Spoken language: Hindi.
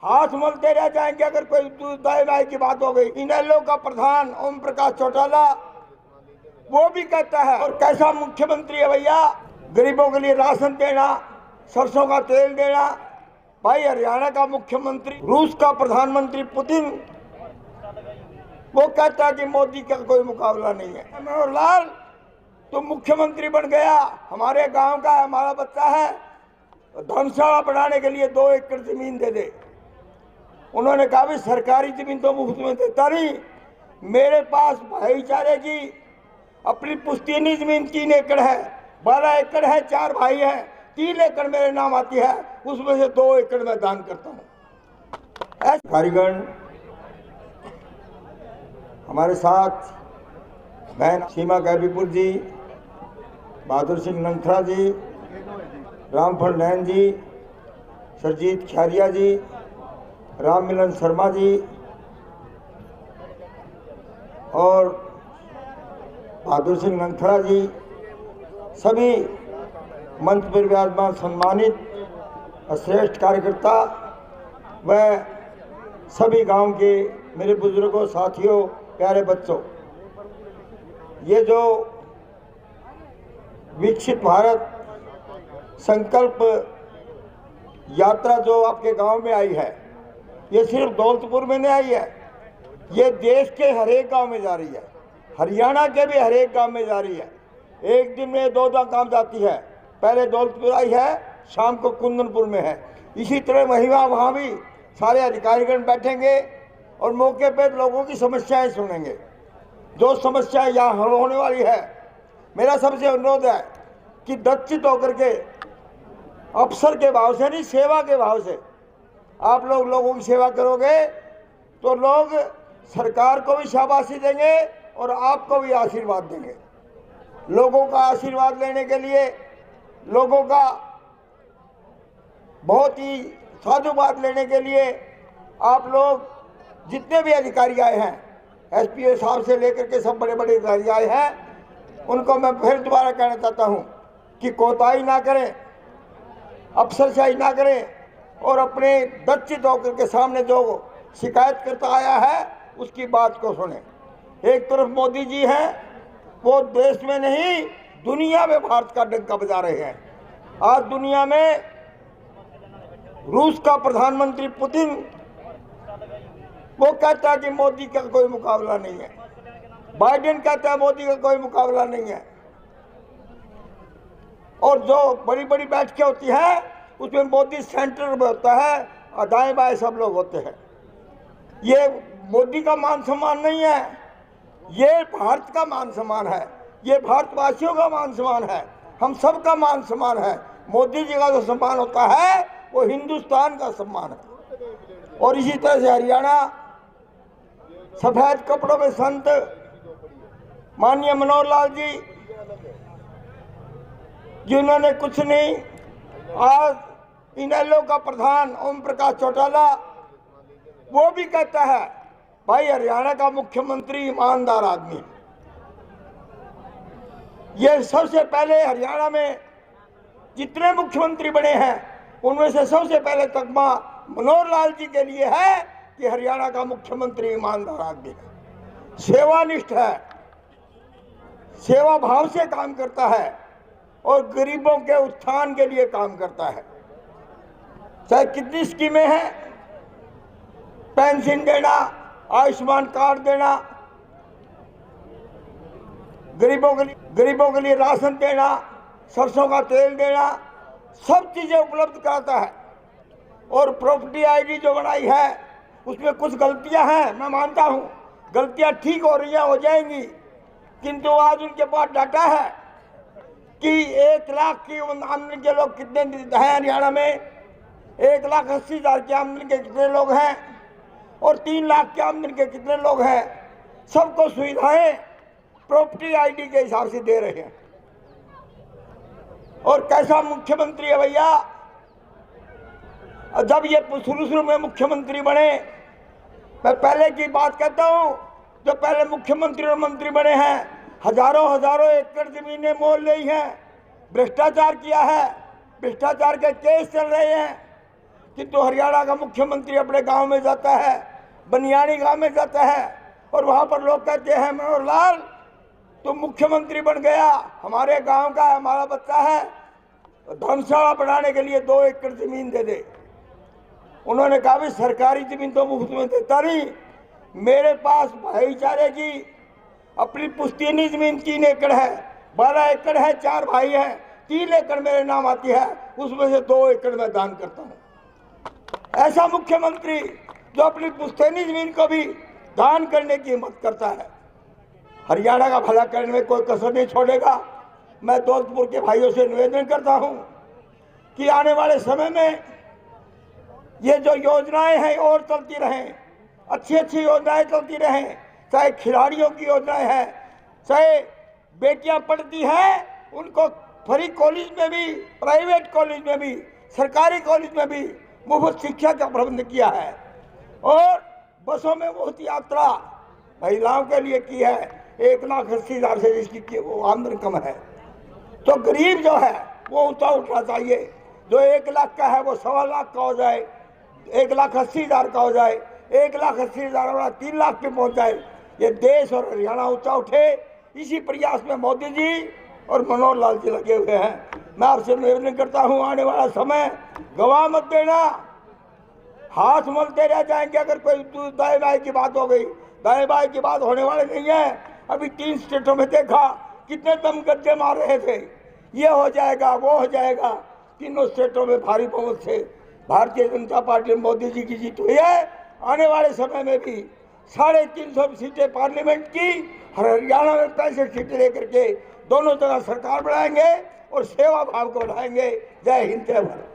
हाथ मलते रह जाएंगे अगर कोई दाई बाई की बात हो गई। इनेलो का प्रधान ओम प्रकाश चौटाला वो भी कहता है, और कैसा मुख्यमंत्री है भैया, गरीबों के लिए राशन देना, सरसों का तेल देना। भाई हरियाणा का मुख्यमंत्री, रूस का प्रधानमंत्री पुतिन, वो कहता है कि मोदी का कोई मुकाबला नहीं है। मनोहर लाल तुम मुख्यमंत्री बन गया, हमारे गांव का हमारा बच्चा है, धर्मशाला बनाने के लिए 2 एकड़ जमीन दे दे। उन्होंने कहा भी सरकारी जमीन तो मुफ्त में देता नहीं, मेरे पास भाईचारे की अपनी पुश्तैनी जमीन 3 एकड़ है, 12 एकड़ है, 4 भाई हैं, 3 एकड़ मेरे नाम आती है, उसमें से 2 एकड़ मैं दान करता हूँ। ऐसे कारीगण हमारे साथ बहन सीमा कैबीपुर जी, बहादुर सिंह नंथरा जी, रामफल नैन जी, सरजीत खैरिया जी, राम मिलन शर्मा जी और बहादुर सिंह नंथरा जी, सभी मंच पर विराजमान सम्मानित श्रेष्ठ कार्यकर्ता व सभी गांव के मेरे बुजुर्गों, साथियों, प्यारे बच्चों, ये जो विकसित भारत संकल्प यात्रा जो आपके गांव में आई है, ये सिर्फ दौलतपुर में नहीं आई है, ये देश के हर एक गांव में जा रही है, हरियाणा के भी हर एक गांव में जा रही है। एक दिन में 2 गांव जाती है, पहले दौलतपुर आई है, शाम को कुंदनपुर में है। इसी तरह वहाँ भी सारे अधिकारीगण बैठेंगे और मौके पर लोगों की समस्याएं सुनेंगे। जो समस्याएं यहाँ होने वाली है, मेरा सबसे अनुरोध है कि दक्षित होकर के अफसर के भाव से नहीं, सेवा के भाव से आप लोगों की सेवा करोगे तो लोग सरकार को भी शाबाशी देंगे और आपको भी आशीर्वाद देंगे। लोगों का आशीर्वाद लेने के लिए, लोगों का बहुत ही साधुवाद लेने के लिए आप लोग जितने भी अधिकारी आए हैं, एसपीओ साहब से लेकर के सब बड़े बड़े अधिकारी आए हैं, उनको मैं फिर दोबारा कहना चाहता हूं कि कोताही ना करें, अफसरशाही ना करें और अपने दक्षित होकर के सामने जो शिकायत करता आया है उसकी बात को सुने। एक तरफ मोदी जी हैं, वो देश में नहीं दुनिया में भारत का डंका बजा रहे हैं। आज दुनिया में रूस का प्रधानमंत्री पुतिन वो कहता है कि मोदी का कोई मुकाबला नहीं है, बाइडेन कहता है मोदी का कोई मुकाबला नहीं है, और जो बड़ी बड़ी बैठकें होती है उसमें मोदी सेंटर में होता है और दाएं बाएं सब लोग होते हैं। ये मोदी का मान सम्मान नहीं है, ये भारत का मान सम्मान है, ये भारतवासियों का मान सम्मान है, हम सब का मान सम्मान है। मोदी जी का जो सम्मान होता है वो हिंदुस्तान का सम्मान है। और इसी तरह से हरियाणा सफेद कपड़ों में संत माननीय मनोहर लाल जी, जिन्होंने कुछ नहीं, आज इनेलो का प्रधान ओम प्रकाश चौटाला वो भी कहता है, भाई हरियाणा का मुख्यमंत्री ईमानदार आदमी है। ये सबसे पहले हरियाणा में जितने मुख्यमंत्री बने हैं उनमें से सबसे पहले तकमा मनोहर लाल जी के लिए है कि हरियाणा का मुख्यमंत्री ईमानदार आदमी है, सेवानिष्ठ है, सेवा भाव से काम करता है और गरीबों के उत्थान के लिए काम करता है। चाहे कितनी स्कीमें हैं, पेंशन देना, आयुष्मान कार्ड देना, गरीबों के लिए राशन देना, सरसों का तेल देना, सब चीजें उपलब्ध कराता है। और प्रॉपर्टी आईडी जो बनाई है उसमें कुछ गलतियां हैं, मैं मानता हूं, गलतियां ठीक हो रही हैं, हो जाएंगी, किंतु आज उनके पास डाटा है कि 1 लाख की आमदनी के लोग कितने हैं हरियाणा में, 1,80,000 की आमदनी के कितने लोग हैं और 3 लाख की आमदनी के कितने लोग हैं। सबको सुविधाएं प्रॉपर्टी आईडी के हिसाब से दे रहे हैं। और कैसा मुख्यमंत्री है भैया, जब ये शुरू में मुख्यमंत्री बने, मैं पहले की बात कहता हूं, जो पहले मुख्यमंत्री और मंत्री बने हैं, हजारों एकड़ जमीनें मोल ली हैं, भ्रष्टाचार किया है, भ्रष्टाचार के केस चल रहे हैं, किंतु हरियाणा का मुख्यमंत्री अपने गांव में जाता है, बनियानी गांव में जाता है, और वहां पर लोग कहते हैं मनोहर लाल तुम मुख्यमंत्री बन गया, हमारे गांव का हमारा बच्चा है, धर्मशाला बनाने के लिए 2 एकड़ जमीन दे दे। उन्होंने कहा भी सरकारी जमीन तो मुफ्त में देता नहीं, मेरे पास भाईचारे की अपनी पुश्तैनी जमीन 3 एकड़ है, 12 एकड़ है, 4 भाई हैं, 3 एकड़ मेरे नाम आती है, उसमें से 2 एकड़ मैं दान करता हूं। ऐसा मुख्यमंत्री जो अपनी पुश्तैनी जमीन को भी दान करने की हिम्मत करता है, हरियाणा का भला करने में कोई कसर नहीं छोड़ेगा। मैं दौलतपुर के भाइयों से निवेदन करता हूं कि आने वाले समय में ये जो योजनाएं हैं और चलती रहें, अच्छी अच्छी योजनाएं चलती रहें, चाहे खिलाड़ियों की योजनाएं हैं, चाहे बेटियां पढ़ती हैं उनको फ्री कॉलेज में भी, प्राइवेट कॉलेज में भी, सरकारी कॉलेज में भी मुफ्त शिक्षा का प्रबंध किया है, और बसों में बहुत यात्रा महिलाओं के लिए की है, 1,80,000 से जिसकी आमदन कम है। तो गरीब जो है वो ऊंचा उठना चाहिए, जो 1 लाख का है वो 1.25 लाख का हो जाए, 1,80,000 का हो जाए, 1,80,000 वाला 3 लाख पे पहुंच जाए। ये देश और हरियाणा ऊंचा उठे, इसी प्रयास में मोदी जी और मनोहर लाल जी लगे हुए हैं। मैं आपसे निवेदन करता हूं, आने वाला समय गवा मत देना, हाथ मलते रह जाएंगे अगर कोई दाएं बाएं की बात हो गई। दाएं बाएं की बात होने वाली नहीं है। अभी 3 स्टेटों में देखा कितने दम गद्दे मार रहे थे, ये हो जाएगा वो हो जाएगा, तीनों स्टेटों में भारी बहुमत से भारतीय जनता पार्टी मोदी जी की जीत हुई है। आने वाले समय में भी 350 सीटें पार्लियामेंट की, हरियाणा में 65 सीटें लेकर के दोनों जगह सरकार बनाएंगे और सेवा भाव को बढ़ाएंगे। जय हिंद, जय भारत।